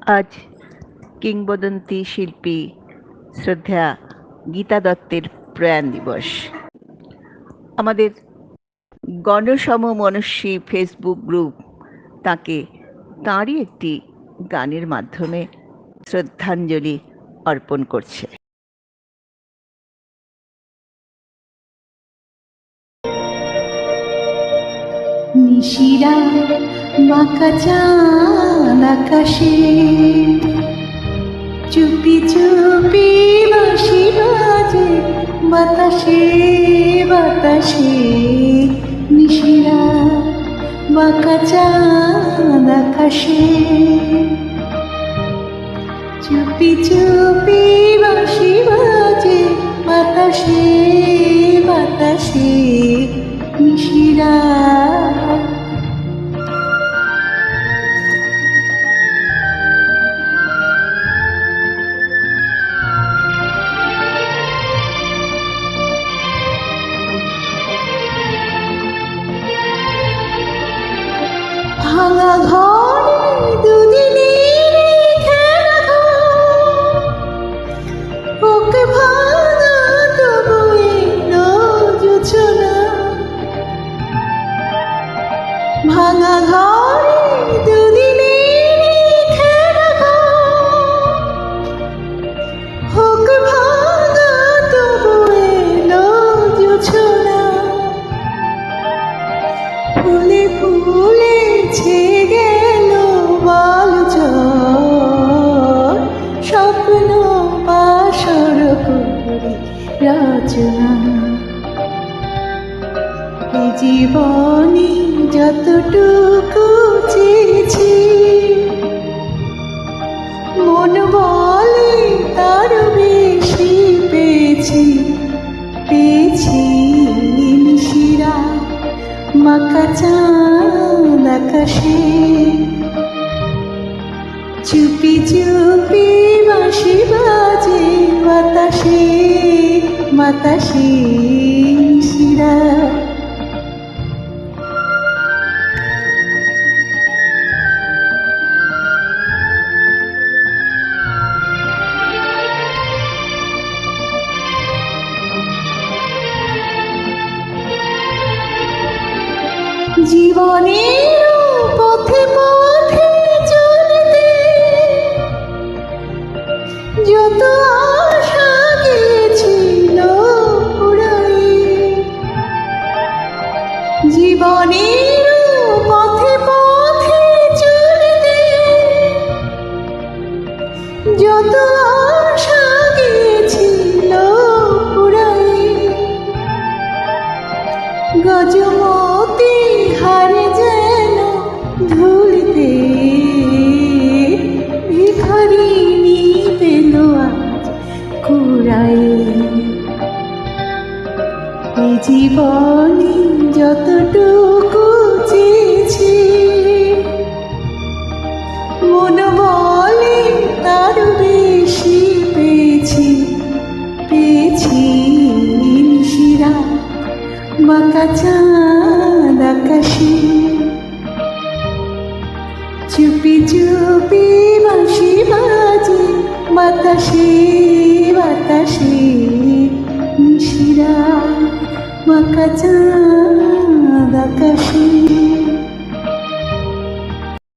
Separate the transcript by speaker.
Speaker 1: আজ কিংবদন্তি শিল্পী শ্রদ্ধা গীতা দত্তের প্রয়াণ দিবস। আমাদের গণসমমনস্বী ফেসবুক গ্রুপ তাকে তাঁরই একটি গানের মাধ্যমে শ্রদ্ধাঞ্জলি অর্পণ করছে।
Speaker 2: নিশিরা বাঁকা চাঁদ আকাশে, চুপি চুপি বাঁশি বাজে বাতাসে বাতাসে। নিশিরা বাঁকা চাঁদ আকাশে, চুপি চুপি বাঁশি বাজে বাতাসে বাতাসে। নিশিরা ভাঙা ঘরে দুদিনের খেলা, ওকে ভাঙা তবু এলো জোছনা। ভাঙা ঘরে দুদিনের খেলা, ওকে ভাঙা তবু এলো জোছনা। ফুলে ফুলে ছে গেল বালুচর, স্বপ্ন পাশর করে রচনা। এই জীবনে যতটুকু চেয়েছি, মন বলে তার বেশি পেয়েছি পেয়েছি। নিশিরা বাঁকা চাঁদ আকাশে, চুপি চুপি বাঁশি বাজে বাতাসে বাতাসে। নিশিরা জীবনের পথে পথে চলতে যত আশা গেছিল উড়াই। জীবনের পথে পথে চলতে যত আশা গেছিল উড়াই। গজমতি হারে যেন ধুলিতে, ভিখারিনী পেল আজ কুড়াই। এই জীবনে যতটুকু চেয়েছি, মন বলে তার বেশি পেয়েছি পেয়েছি। নিশিরা বাঁকা চাঁদ আকাশে, চুপি চুপি বাঁশি বাজে বাতাসে বাতাসে। নিশিরা বাঁকা চাঁদ আকাশে।